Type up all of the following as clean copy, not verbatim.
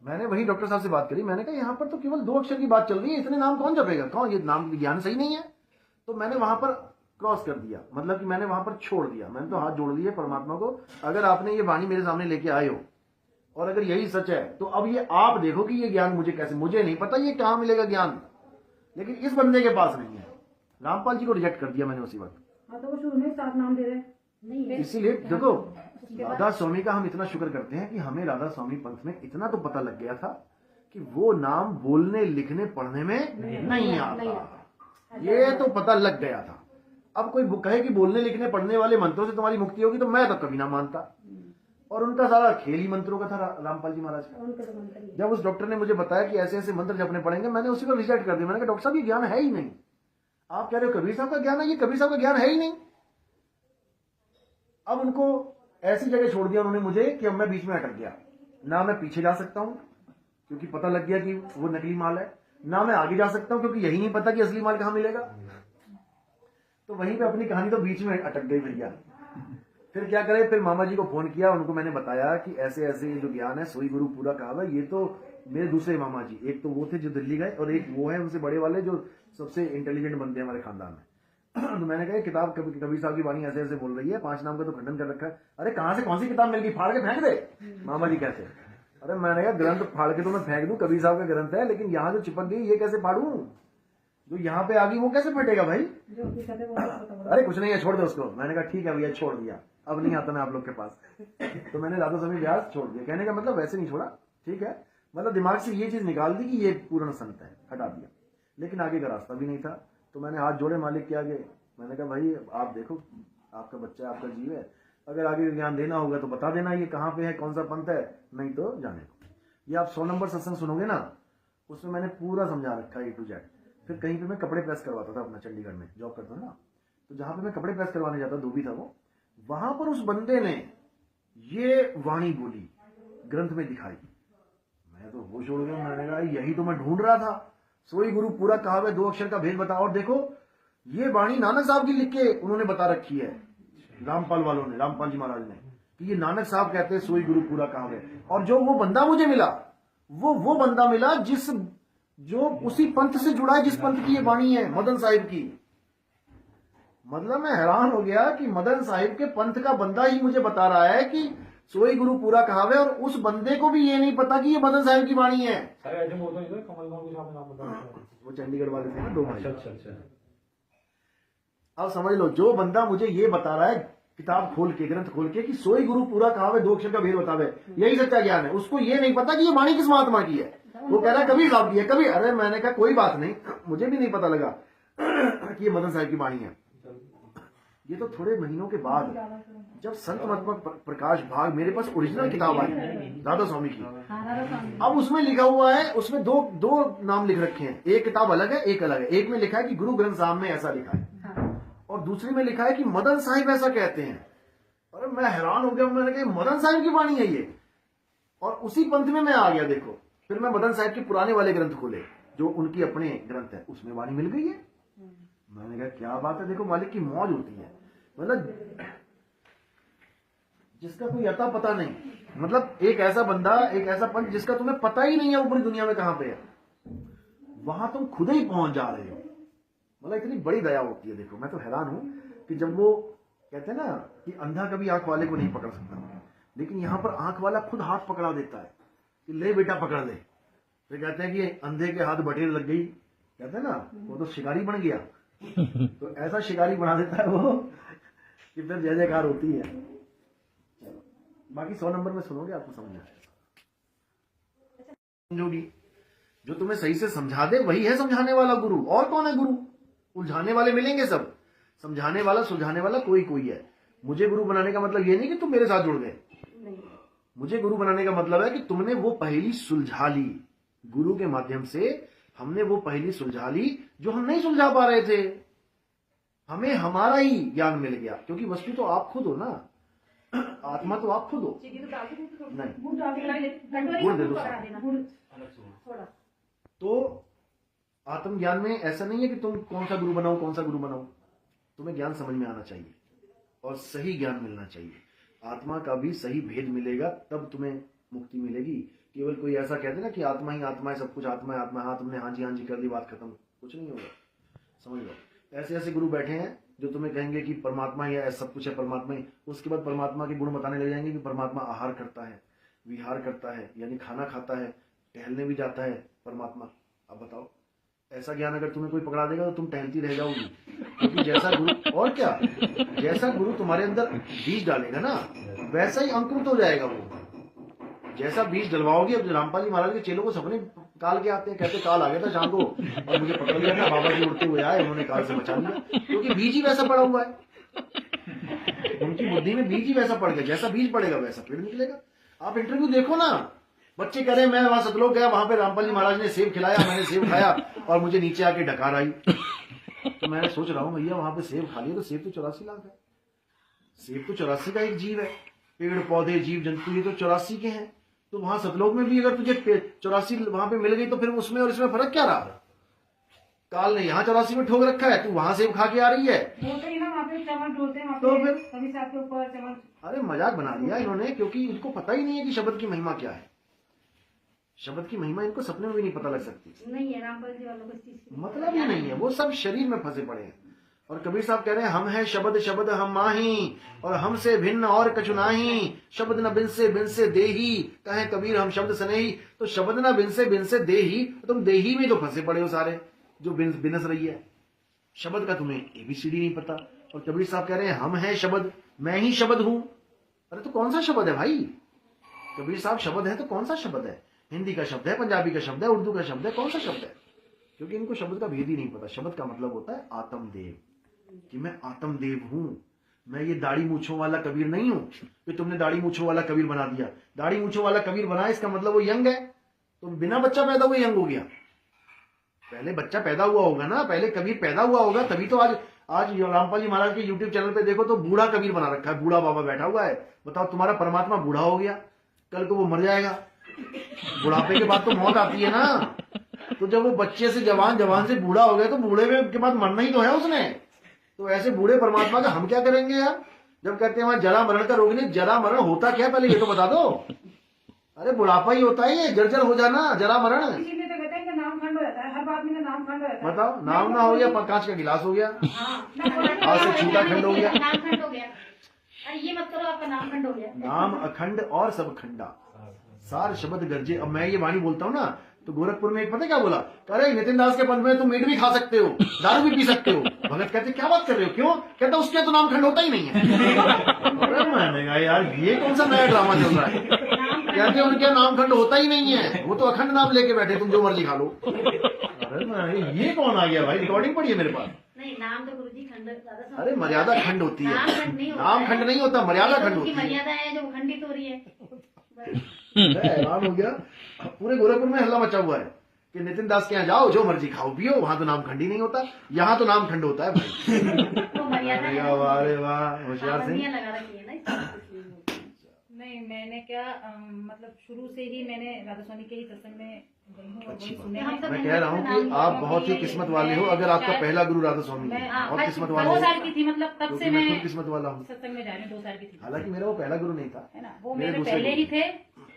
मैंने वही डॉक्टर साहब से बात करी, मैंने कहा यहाँ पर तो केवल 2 अक्षर की बात चल रही है, इतने नाम कौन जपेगा, कौन, ये नाम ज्ञान सही नहीं है। तो मैंने वहां पर क्रॉस कर दिया, मतलब कि मैंने वहां पर छोड़ दिया, मैंने तो हाथ जोड़ दिए परमात्मा को, अगर आपने ये वाणी मेरे सामने लेके आए हो और अगर यही सच है तो अब ये आप देखो कि ये ज्ञान मुझे कैसे, मुझे नहीं पता ये कहां मिलेगा ज्ञान, लेकिन इस बंदे के पास नहीं है। रामपाल जी को रिजेक्ट कर दिया मैंने उसी वक्त। हाँ तो वो शुरू में 7 नाम दे रहे नहीं, इसीलिए देखो राधा स्वामी का हम इतना शुक्र करते हैं कि हमें राधा स्वामी पंथ में इतना तो पता लग गया था कि वो नाम बोलने लिखने पढ़ने में नहीं आता, ये तो पता लग गया था। अब कोई कहे कि बोलने लिखने पढ़ने वाले मंत्रों से तुम्हारी मुक्ति होगी तो मैं तो कभी ना मानता, और उनका सारा खेल ही मंत्रों का था रामपाल जी महाराज का। जब उस डॉक्टर ने मुझे बताया कि ऐसे ऐसे मंत्र जपने पड़ेंगे, मैंने उसी को रिजेक्ट कर दिया। मैंने कहा डॉक्टर साहब ये ज्ञान है ही नहीं, आप कह रहे हो कबीर साहब का ज्ञान है, ये कबीर साहब का ज्ञान है ही नहीं। अब उनको ऐसी जगह छोड़ दिया उन्होंने मुझे कि अब मैं बीच में अटक गया, ना मैं पीछे जा सकता हूं क्योंकि पता लग गया कि वो नकली माल है, ना मैं आगे जा सकता हूं क्योंकि यही नहीं पता कि असली माल कहां मिलेगा। तो वहीं पे अपनी कहानी तो बीच में अटक गई भैया। फिर क्या करे, फिर मामा जी को फोन किया, उनको मैंने बताया कि ऐसे ऐसे जो ज्ञान है सोई गुरु पूरा कहा है। ये तो मेरे दूसरे मामा जी, एक तो वो थे जो दिल्ली गए और एक वो है उनसे बड़े वाले जो सबसे इंटेलिजेंट बंदे हमारे खानदान में। तो मैंने कहा किताब कबीर साहब की वाणी ऐसे ऐसे बोल रही है, 5 नाम का तो खंडन कर रखा है। अरे कहां से कौन सी किताब मिल गई, फाड़ के फेंक दे। मामा जी कहते, अरे मैंने कहा ग्रंथ फाड़ के तो मैं फेंक दूं, कबीर साहब का ग्रंथ है, लेकिन यहाँ जो चिपक गई ये कैसे फाड़ू, जो यहाँ पे आ गई वो कैसे फटेगा भाई। अरे कुछ नहीं है, छोड़ दो उसको। मैंने कहा ठीक है भैया छोड़ दिया, अब नहीं आता मैं आप लोग के पास। तो मैंने राधा स्वामी व्यास छोड़ दिया। कहने का मतलब वैसे नहीं छोड़ा, ठीक है, मतलब दिमाग से ये चीज निकाल दी कि ये पूर्ण संत है, हटा दिया, लेकिन आगे का रास्ता भी नहीं था। तो मैंने हाथ जोड़े मालिक के आगे, मैंने कहा भाई आप देखो, आपका बच्चा आपका जीव है, अगर आगे ज्ञान देना होगा तो बता देना ये कहाँ पे है, कौन सा पंथ है, नहीं तो जाने दो। ये आप 100 नंबर सत्संग सुनोगे ना, उसमें मैंने पूरा समझा रखा है A to Z। फिर कहीं पे मैं कपड़े प्रेस करवाता था अपना, चंडीगढ़ में जॉब करता था ना, तो जहां पे मैं कपड़े प्रेस करवाने जाता, धोबी था वो, वहां पर उस बंदे ने ये वाणी बोली, ग्रंथ में दिखाई, मैं तो होश उड़ गया। मैंने कहा यही तो मैं ढूंढ रहा था, सोई गुरु पूरा कहावे 2 अक्षर का भेद बताओ। और देखो ये वाणी नानक साहब की लिख के उन्होंने बता रखी है, रामपाल वालों ने, रामपाल जी महाराज ने, कि ये नानक साहब कहते हैं सोई गुरु पूरा कहावे। और जो वो बंदा मुझे मिला, वो बंदा मिला जो उसी पंथ से जुड़ा है जिस पंथ की ये वाणी है, मदन साहिब की। मतलब मैं हैरान हो गया कि मदन साहिब के पंथ का बंदा ही मुझे बता रहा है कि सोई गुरु पूरा कहावे, और उस बंदे को भी ये नहीं पता कि ये मदन साहिब की वाणी है। वो चंडीगढ़ वाले थे ना 2 भाई। अच्छा। अब समझ लो, जो बंदा मुझे ये बता रहा है किताब खोल के, ग्रंथ खोल के, कि सोई गुरु पूरा कहावे 2 अक्षर का भेद बतावे, यही सच्चा ज्ञान है, उसको ये नहीं पता कि ये वाणी किस महात्मा की है। वो कह रहा है कबीर साहब की है, कबीर। अरे मैंने कहा कोई बात नहीं, मुझे भी नहीं पता लगा कि ये मदन साहिब की वाणी है। ये तो थोड़े महीनों के बाद जब संत महात्मा प्रकाश भाग मेरे पास ओरिजिनल किताब आई राधा स्वामी की, अब उसमें लिखा हुआ है, उसमें दो नाम लिख रखे हैं, एक किताब अलग है एक अलग है। एक में लिखा है कि गुरु ग्रंथ साहब में ऐसा लिखा है, और दूसरी में लिखा है कि मदन साहिब ऐसा कहते हैं। अरे मैं हैरान हो गया, मैंने कहा मदन साहिब की वाणी है ये, और उसी पंथ में मैं आ गया। देखो फिर मैं मदन साहिब के पुराने वाले ग्रंथ खोले जो उनकी अपने ग्रंथ है, उसमें वाणी मिल गई है। मैंने कहा क्या बात है, देखो मालिक की मौज होती है, मतलब जिसका कोई अता पता नहीं, मतलब एक ऐसा बंदा, एक ऐसा पंथ जिसका तुम्हें पता ही नहीं है ऊपरी दुनिया में कहां पे है, वहां तुम खुद ही पहुंच जा रहे हो। मतलब इतनी बड़ी दया होती है। देखो मैं तो हैरान हूं कि जब वो कहते हैं ना कि अंधा कभी आंख वाले को नहीं पकड़ सकता, लेकिन यहां पर आंख वाला खुद हाथ पकड़ा देता है कि ले बेटा पकड़ ले। फिर कहते हैं कि अंधे के हाथ बटेर लग गई, कहते हैं ना वो तो शिकारी बन गया। तो ऐसा शिकारी बना देता है वो कि फिर जय जयकार होती है। चलो बाकी 100 नंबर में सुनोगे आपको समझ में आएगा। समझोगी, जो तुम्हें सही से समझा दे वही है समझाने वाला गुरु। और कौन है गुरु? उलझाने वाले मिलेंगे सब, समझाने वाला सुलझाने वाला कोई कोई है। मुझे गुरु बनाने का मतलब ये नहीं कि तुम मेरे साथ जुड़ गए, मुझे गुरु बनाने का मतलब है कि तुमने वो पहेली सुलझा ली, गुरु के माध्यम से हमने वो पहेली सुलझा ली जो हम नहीं सुलझा पा रहे थे। हमें हमारा ही ज्ञान मिल गया, क्योंकि वस्तु तो आप खुद हो ना, आत्मा तो आप खुद हो। नहीं गुड़ दे दो। तो आत्मज्ञान में ऐसा नहीं है कि तुम कौन सा गुरु बनाओ कौन सा गुरु बनाओ, तुम्हें ज्ञान समझ में आना चाहिए और सही ज्ञान मिलना चाहिए। आत्मा का भी सही भेद मिलेगा तब तुम्हें मुक्ति मिलेगी, केवल कोई ऐसा कहते ना कि आत्मा ही आत्मा है, सब कुछ आत्मा है, आत्मा है, हाँ तुमने हाँ जी कर दी, बात खत्म, कुछ नहीं होगा। समझ लो, ऐसे ऐसे गुरु बैठे हैं जो तुम्हें कहेंगे कि परमात्मा ही है, सब कुछ है परमात्मा ही। उसके बाद परमात्मा के गुण बताने लग जाएंगे कि परमात्मा आहार करता है, विहार करता है, यानी खाना खाता है, टहलने भी जाता है परमात्मा। अब बताओ, ऐसा ज्ञान अगर तुम्हें कोई पकड़ा देगा तो तुम टहलती रह जाओगी, क्योंकि जैसा गुरु, और क्या, जैसा गुरु तुम्हारे अंदर बीज डालेगा ना वैसा ही अंकुरित हो जाएगा वो। जैसा बीज डलवाओगे, अब रामपाल जी महाराज के चेलों को सपने काल के आते हैं, कहते काल आ गया था शाम को और मुझे पकड़ लिया था, बाबा जी उड़ते हुए आए, उन्होंने काल से बचा लिया, क्योंकि बीज ही वैसा पड़ा हुआ है। उनकी बुद्धि में बीज ही वैसा पड़ गया, जैसा बीज पड़ेगा वैसा पेड़ निकलेगा। आप इंटरव्यू देखो ना, बच्चे कह रहे हैं मैं वहां सतलोक गया, वहां पे रामपाल जी महाराज ने सेब खिलाया, मैंने सेब खाया और मुझे नीचे आके डकार आई। तो मैं सोच रहा हूँ भैया वहां पे सेब खा लिया तो सेब तो 84 लाख है, सेब तो 84 का एक जीव है, पेड़ पौधे जीव जंतु ये तो 84 के हैं। तो वहां सतलोक में भी अगर तुझे 84 वहां पे मिल गई तो फिर उसमें और इसमें फर्क क्या रहा? काल ने यहाँ 84 में ठोक रखा है, तू वहां सेब खा के आ रही है। बोलते ही ना वहाँ पे चमन डोलते हैं, तो फिर कभी साथ के ऊपर चमन। अरे मजाक बना दिया इन्होंने, क्योंकि इनको पता ही नहीं है कि शब्द की महिमा क्या है। शब्द की महिमा इनको सपने में भी नहीं पता लग सकती, नहीं है रामपाल जी वालों को इस चीज की मतलब ही नहीं है, वो सब शरीर में फंसे पड़े हैं। और कबीर साहब कह रहे हैं हम है शब्द शब्द हम माही, और हमसे भिन्न और कछु नाही, शब्द न बिन से देही, कहे कबीर हम शब्द सनेही। तो शब्द न बिन से देही, तुम देही में तो फंसे पड़े हो सारे, जो बिनस रही है। शब्द का तुम्हें एबीसीडी नहीं पता। और कबीर साहब कह रहे हैं हम है शब्द, मैं ही शब्द हूं। अरे तो कौन सा शब्द है भाई? कबीर साहब शब्द है तो कौन सा शब्द है? हिंदी का शब्द है, पंजाबी का शब्द है, उर्दू का शब्द है, कौन सा शब्द है? क्योंकि इनको शब्द का भेद ही नहीं पता। शब्द का मतलब होता है आत्मदेव, कि मैं आत्मदेव हूं, मैं ये दाढ़ी मूछों वाला कबीर नहीं हूं कि तुमने दाढ़ी मूछों वाला कबीर बना दिया। दाढ़ी मूछों वाला कबीर बना इसका मतलब वो यंग है, तो बिना बच्चा पैदा हुए यंग हो गया। पहले बच्चा पैदा हुआ होगा ना, पहले कबीर पैदा हुआ होगा, तभी तो आज रामपाल जी महाराज के यूट्यूब चैनल पे देखो तो बूढ़ा कबीर बना रखा है, बूढ़ा बाबा बैठा हुआ है। बताओ, तुम्हारा परमात्मा बूढ़ा हो गया, कल को वो मर जाएगा। बुढ़ापे के बाद तो मौत आती है ना, तो जब वो बच्चे से जवान, जवान से बूढ़ा हो गया तो बूढ़े के बाद मरना ही तो है उसने। तो ऐसे बूढ़े परमात्मा का हम क्या करेंगे यार? जब कहते हैं वहां जरा मरण का रोग नहीं, जरा मरण होता क्या पहले ये तो बता दो। अरे बुढ़ापा ही होता है ये, जर्जर हो जाना, जरा मरण। इसीलिए तो कहते हैं कि नाम खंड हो जाता है, हर बात में नाम खंड हो जाता है। बताओ, नाम ना हो गया, कांच का गिलास हो गया, आज से छूटा खंड हो गया, नाम खंड हो गया। अरे ये मत करो, आपका नाम खंड हो गया। नाम अखंड और सब खंडा, सार शब्द गर्जे। अब मैं ये वाणी बोलता हूँ ना, तो गोरखपुर में एक पता क्या बोला, अरे नितिन दास के पंथ में तुम मीट भी खा सकते हो, दारू भी पी सकते हो। भगत कहते क्या बात कर रहे हो, क्यों? कहता उसके तो नाम खंड होता ही नहीं है। अरे मैंने कहा यार ये कौन सा नया ड्रामा चल रहा है? कहते उनके नाम खंड होता ही नहीं है, वो तो अखंड नाम लेके बैठे, तुम जो मर्जी खा लो। अरे ये कौन आ गया भाई? रिकॉर्डिंग पड़ी है मेरे पास। नहीं, नाम तो गुरुजी खंड ज्यादा। अरे मर्यादा खंड होती है, नाम खंड नहीं होता, मर्यादा खंड होती है। मर्यादा है जो खंडित हो रही है। हैरान हो गया, पूरे गोरखपुर में हल्ला मचा हुआ है कि नितिन दास के यहाँ जाओ, जो मर्जी खाओ पियो, वहां तो नाम खंड ही नहीं होता, यहाँ तो नाम खंड होता है भाई। वाह वाह, होशियार सिंह। नहीं, मैंने क्या मतलब शुरू से ही मैंने राधा स्वामी के ही सत्संग में गई हूँ और वही सुने हैं। मैं कह रहा हूँ कि आप बहुत ही किस्मत वाले हो, अगर आपका पहला गुरु राधा स्वामी है, बहुत किस्मत वाले 2 साल की थी, मतलब तब से मैं खुद किस्मत वाला हूँ, सत्संग में जा रही हूँ। 2 साल की थी, हालांकि मेरा वो पहला गुरु नहीं था, है ना, वो मेरे पहले ही थे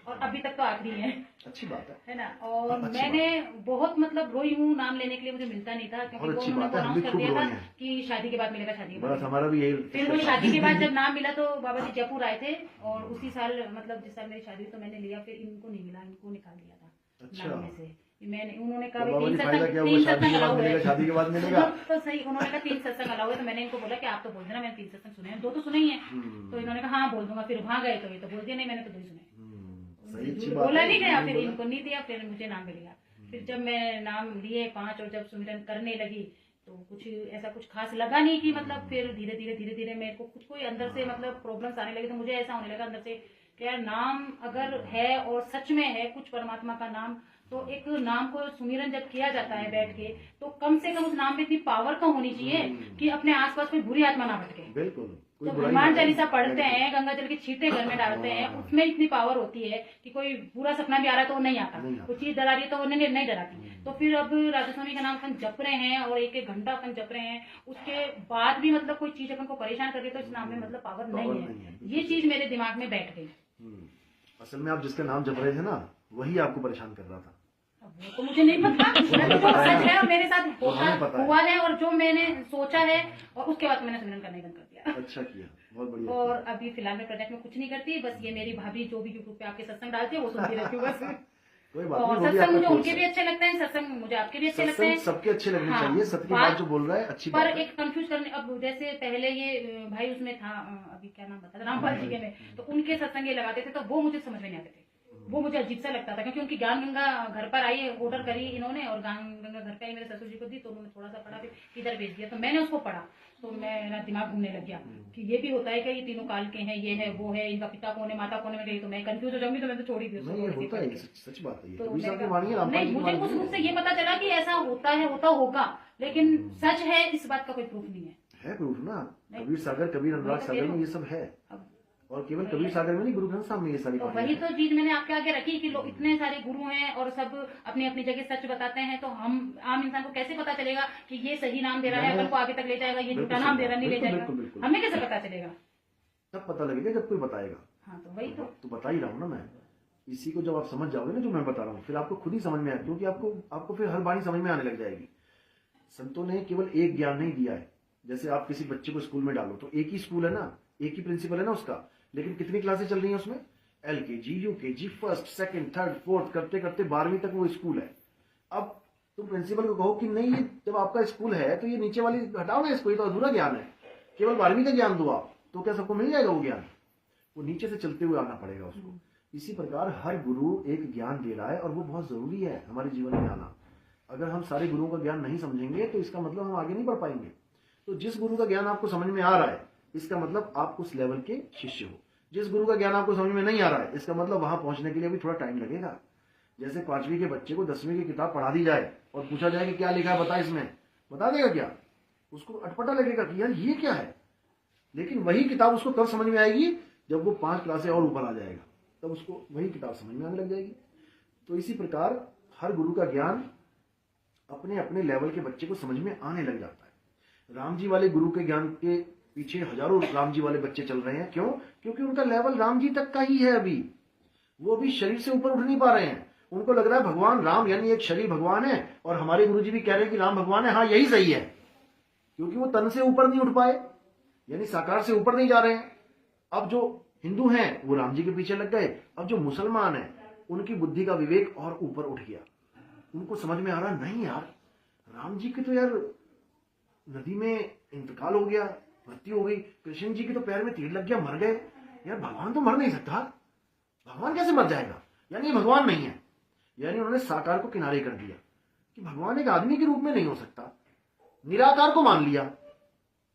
और अभी तक तो आखिरी है। अच्छी बात है ना। और मैंने बहुत मतलब रोई हूँ, नाम लेने के लिए मुझे मिलता नहीं था, क्योंकि वो उन्होंने अनाउंस कर दिया था कि शादी के बाद मिलेगा, शादी के बाद। हमारा भी यही। फिर वो शादी के बाद जब नाम मिला तो बाबा जी जयपुर आए थे, और उसी साल मतलब जिस साल मेरी शादी हुई तो मैंने लिया, फिर इनको नहीं मिला, इनको निकाल दिया था नाम में से। मैंने उन्होंने कहा 3 सत्संग अलाउ है, शादी के बाद मिलेगा तो सही। उन्होंने कहा 3 सत्संग अलाउ है, तो मैंने इनको बोला कि आप तो बोल देना, मैंने 3 सत्संग सुने हैं, 2 तो सुने ही है। तो इन्होंने कहा हाँ बोल दूंगा। फिर वहां गए तो ये तो बोल दिया नहीं, मैंने तो 2 ही सुने, बोला नहीं गया। फिर इनको नहीं दिया, फिर मुझे नाम मिल गया। फिर जब मैं नाम लिए 5 और जब सुमिरन करने लगी तो कुछ ऐसा कुछ खास लगा नहीं कि मतलब फिर धीरे धीरे मेरे को कुछ कोई अंदर से मतलब प्रॉब्लम्स आने लगी। तो मुझे ऐसा होने लगा अंदर से कि यार नाम अगर है और सच में है कुछ परमात्मा का नाम, तो एक नाम को सुमिरन जब किया जाता है बैठ के, तो कम से कम उस नाम में इतनी पावर तो होनी चाहिए कि अपने आसपास कोई बुरी आत्मा ना भटके। बिल्कुल। तो हनुमान चालीसा पढ़ते हैं, गंगा जल के छींटे घर में डालते हैं, उसमें इतनी पावर होती है कि कोई बुरा सपना भी आ रहा है तो वो नहीं आता, कोई चीज डरा रही है तो वो नहीं डराती। तो फिर अब राधा स्वामी का नाम अपन जप रहे हैं और 1-1 घंटा अपन जप रहे हैं, उसके बाद भी मतलब कोई चीज अपन को परेशान कर रही है तो इस नाम में मतलब पावर नहीं है। ये चीज मेरे दिमाग में बैठ गई। असल में आप जिसका नाम जप रहे थे ना, वही आपको परेशान कर रहा था। अब वो तो मुझे नहीं पता, मैं तो जो सच है और मेरे साथ हमें पता है। हुआ है और जो मैंने सोचा है, और उसके बाद मैंने सिमरन करना ही बंद कर दिया। अच्छा किया, बहुत बढ़िया। और अभी फिलहाल मैं प्रोजेक्ट में कुछ नहीं करती, बस ये मेरी भाभी जो भी यूट्यूब पे आपके सत्संग डालती है वो सुनती रहती हूँ बस। कोई बात और नहीं, वो भी सत्संग आपका मुझे कोर्स उनके है। भी अच्छे लगते हैं, सत्संग मुझे आपके भी अच्छे लगते सत्संग हैं। सबके अच्छे लगने हाँ, चाहिए, सत्य की बात जो बोल रहा है अच्छी पर बात है। एक कंफ्यूज करने, अब जैसे पहले ये भाई उसमें था, अभी क्या नाम बता, रामपाल जी के में, तो उनके सत्संग ये लगाते थे तो वो मुझे समझ में नहीं आते थे, वो मुझे अजीब सा लगता था, क्योंकि उनकी ज्ञान गंगा घर पर आई, ऑर्डर करी इन्होंने और ज्ञान गंगा घर पे आई, मेरे ससुर जी को दी, तो उन्होंने थोड़ा सा पढ़ा, फिर इधर भेज दिया, तो मैंने उसको पढ़ा, तो मेरा दिमाग घूमने लग गया कि ये भी होता है कि ये तीनों काल के हैं, ये है वो है, इनका पिता कौन है माता कौन है, मैं गई तो मैं कंफ्यूज हो जाऊंगी, तो मैं तो छोड़ ही दी उसको, नहीं, ये थोड़ी सी होता पढ़ है, के। सच बात है ये। तो कबीर साहब मैंने की वाणी है, कहा, रामपाल नहीं, जी की मुझे वाणी उस है। रूप से ये पता चला कि ऐसा होता है, होता होगा, लेकिन सच है इस बात का कोई प्रूफ नहीं है। प्रूफ ना, नहीं। कबीर सागर, कबीर अनुराग वही तो सागर कह में रही ये सब है। अब और केवल कबीर सागर में नहीं, गुरु ग्रंथ साहब में ये सारी तो बातें वही हैं। तो चीज मैंने आपके आगे रखी कि लोग इतने सारे गुरु हैं और सब अपनी अपनी जगह सच बताते हैं, तो हम आम इंसान को कैसे पता चलेगा कि ये सही नाम दे रहा है, अपन को आगे तक ले जाएगा, ये झूठा नाम दे रहा नहीं ले बिल्कुल, जाएगा, बिल्कुल, बिल्कुल। हमें कैसे पता चलेगा? तब पता लगेगा जब कोई बताएगा। हाँ, तो वही तो बता ही रहा हूँ ना मैं, इसी को जब आप समझ जाओगे ना जो मैं बता रहा हूँ, फिर आपको खुद ही समझ में आएगा, क्योंकि आपको फिर हर बाणी समझ में आने लग जाएगी। संतों ने केवल एक ज्ञान नहीं दिया है। जैसे आप किसी बच्चे को स्कूल में डालो तो एक ही स्कूल है ना, एक ही प्रिंसिपल है ना उसका, लेकिन कितनी क्लासेस चल रही हैं उसमें? LKG, UKG, first, second, third, fourth करते करते 12वीं तक वो स्कूल है। अब तुम प्रिंसिपल को कहो कि नहीं, ये जब आपका स्कूल है तो ये नीचे वाली हटाओ ना इसको, ये तो अधूरा ज्ञान है, केवल 12वीं का ज्ञान दो आप, तो क्या सबको मिल जाएगा वो ज्ञान? वो नीचे से चलते हुए आना पड़ेगा उसको। इसी प्रकार हर गुरु एक ज्ञान दे रहा है और वो बहुत जरूरी है हमारे जीवन में आना। अगर हम सारे गुरुओं का ज्ञान नहीं समझेंगे तो इसका मतलब हम आगे नहीं बढ़ पाएंगे। तो जिस गुरु का ज्ञान आपको समझ में आ रहा है, इसका मतलब आप उस लेवल के शिष्य हो। जिस गुरु का ज्ञान आपको समझ में नहीं आ रहा है, इसका मतलब वहां पहुंचने के लिए भी थोड़ा टाइम लगेगा। जैसे 5वीं के बच्चे को 10वीं की किताब पढ़ा दी जाए और पूछा जाए कि क्या लिखा है बता, इसमें बता देगा क्या? उसको अटपटा लगेगा कि यार ये क्या है। लेकिन वही किताब उसको कब समझ में आएगी? जब वो 5 क्लासें और ऊपर आ जाएगा, तब उसको वही किताब समझ में आने लग जाएगी। तो इसी प्रकार हर गुरु का ज्ञान अपने अपने लेवल के बच्चे को समझ में आने लग जाता है। राम जी वाले गुरु के ज्ञान के पीछे हजारों राम जी वाले बच्चे चल रहे हैं। क्यों? क्योंकि उनका लेवल राम जी तक का ही है। अभी वो अभी शरीर से ऊपर उठ नहीं पा रहे हैं। उनको लग रहा है भगवान राम यानी एक शरीर भगवान है, और हमारे गुरु जी भी कह रहे हैं कि राम भगवान है। हाँ, यही सही है, क्योंकि वो तन से ऊपर नहीं उठ पाए, यानी साकार से ऊपर नहीं जा रहे हैं। अब जो हिंदू हैं वो राम जी के पीछे लग गए। अब जो मुसलमान हैं उनकी बुद्धि का विवेक और ऊपर उठ गया। उनको समझ में आ रहा नहीं यार, राम जी के तो यार नदी में इंतकाल हो गया, मृत्यु हो गई। कृष्ण जी के तो पैर में तीर लग गया, मर गए। यार भगवान तो मर नहीं सकता, भगवान कैसे मर जाएगा? यानी ये भगवान नहीं है। यानी उन्होंने साकार को किनारे कर दिया कि भगवान एक आदमी के रूप में नहीं हो सकता। निराकार को मान लिया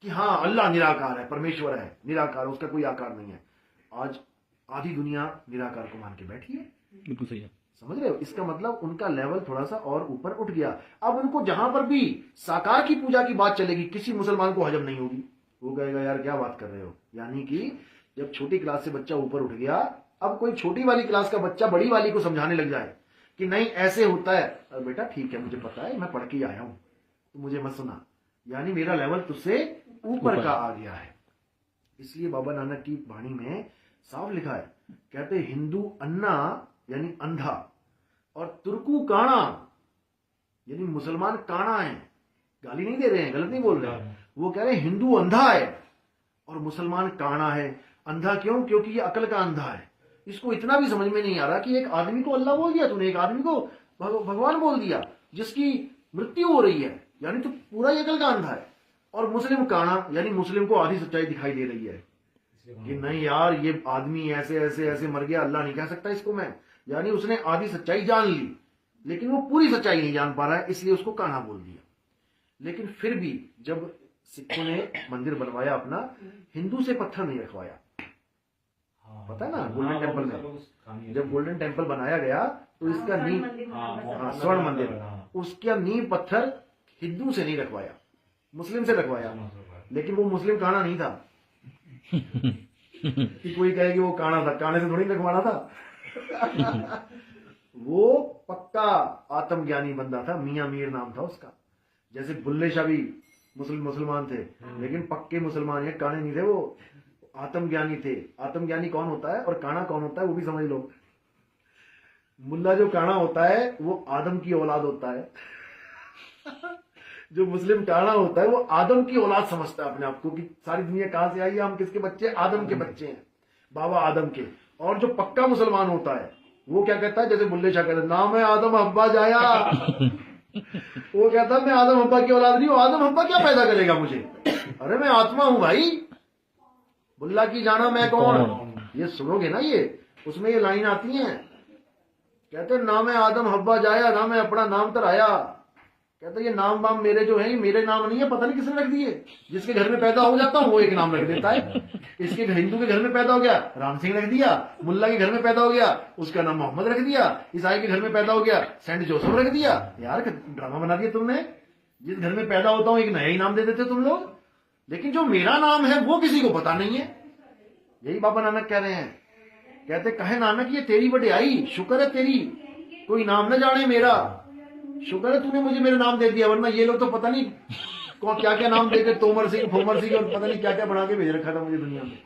कि हाँ अल्लाह निराकार है, परमेश्वर है निराकार, उसका कोई आकार नहीं है। आज आधी दुनिया निराकार को मान के बैठी है। बिल्कुल सही है। समझ रहे हो? इसका मतलब उनका लेवल थोड़ा सा और ऊपर उठ गया। अब उनको जहां पर भी साकार की पूजा की बात चलेगी, किसी मुसलमान को हजम नहीं होगी। वो कहेगा यार क्या बात कर रहे हो। यानी कि जब छोटी क्लास से बच्चा ऊपर उठ गया, अब कोई छोटी वाली क्लास का बच्चा बड़ी वाली को समझाने लग जाए कि नहीं ऐसे होता है। अरे बेटा ठीक है, मुझे पता है, मैं पढ़ के आया हूं, तो मुझे मत सुना। यानी मेरा लेवल तुझसे ऊपर का आ गया है। इसलिए बाबा नानक की वाणी में साफ लिखा है, कहते हिंदू अन्ना यानी अंधा, और तुर्कू काणा यानी मुसलमान काणा है। गाली नहीं दे रहे हैं, गलत नहीं बोल रहे हैं। वो कह रहे हैं हिंदू अंधा है और मुसलमान काणा है। अंधा क्यों? क्योंकि ये अकल का अंधा है। इसको इतना भी समझ में नहीं आ रहा कि एक आदमी को अल्लाह बोल दिया तूने, एक आदमी को भगवान बोल दिया, जिसकी मृत्यु हो रही है, यानी तो पूरा ही अकल का अंधा है। और मुस्लिम काणा यानी मुस्लिम को आधी सच्चाई दिखाई दे रही है कि नहीं यार ये आदमी ऐसे ऐसे ऐसे मर गया, अल्लाह नहीं कह सकता इसको मैं। यानी उसने आधी सच्चाई जान ली, लेकिन वो पूरी सच्चाई नहीं जान पा रहा है, इसलिए उसको काना बोल दिया। लेकिन फिर भी जब सिखों ने मंदिर बनवाया अपना, हिंदू से पत्थर नहीं रखवाया। पता है ना, गोल्डन टेम्पल में जब गोल्डन टेम्पल बनाया गया तो इसका नींव, स्वर्ण मंदिर, उसका नींव पत्थर हिंदू से नहीं रखवाया, मुस्लिम से रखवाया। लेकिन वो मुस्लिम काना नहीं था कि कोई कहे कि वो काना था, काने से थोड़ी रखवाना था। वो पक्का आत्मज्ञानी बंदा था, मियां मीर नाम था उसका। जैसे बुल्ले शाह भी मुसलमान थे, लेकिन पक्के मुसलमान है, काने नहीं थे, वो आत्मज्ञानी थे। आत्मज्ञानी कौन होता है और काना कौन होता है वो भी समझ लो। मुल्ला जो काना होता है वो आदम की औलाद होता है। जो मुस्लिम काना होता है वो आदम की औलाद समझता है अपने आप को कि सारी दुनिया कहां से आई है, हम किसके बच्चे, आदम के बच्चे हैं, बाबा आदम के। और जो पक्का मुसलमान होता है वो क्या कहता है, जैसे बुल्ले शाह कहते हैं, नाम है आदम हब्बा जाया। वो कहता है मैं आदम हब्बा की औलाद नहीं हूं, आदम हब्बा क्या पैदा करेगा मुझे, अरे मैं आत्मा हूं भाई, बुल्ला की जाना मैं कौन। ये सुनोगे ना, ये उसमें ये लाइन आती है, कहते ना मैं आदम हब्बा जाया, ना मैं अपना नाम तराया। कहते ये नाम वाम मेरे जो है ये मेरे नाम नहीं है, पता नहीं किसने रख दिए। जिसके घर में पैदा हो जाता हूं वो एक नाम रख देता है। इसके हिंदू के घर में पैदा हो गया राम सिंह रख दिया, मुल्ला के घर में पैदा हो गया उसका नाम मोहम्मद रख दिया, ईसाई के घर में पैदा हो गया सेंट जोसेफ रख दिया। यार ड्रामा बना दिया तुमने। जिस घर में पैदा होता हूं एक नया ही नाम दे देते तुम लोग, लेकिन जो मेरा नाम है वो किसी को पता नहीं है। यही बाबा नानक कह रहे हैं, कहते कहे नानक ये तेरी बड़ाई, शुक्र है तेरी कोई नाम न जाने मेरा, शुक्र है तूने मुझे मेरा नाम दे दिया, वरना ये लोग तो पता नहीं क्या क्या नाम देते, तोमर सिंह फोमर सिंह और पता नहीं क्या क्या बना के भेज रखा था मुझे दुनिया में।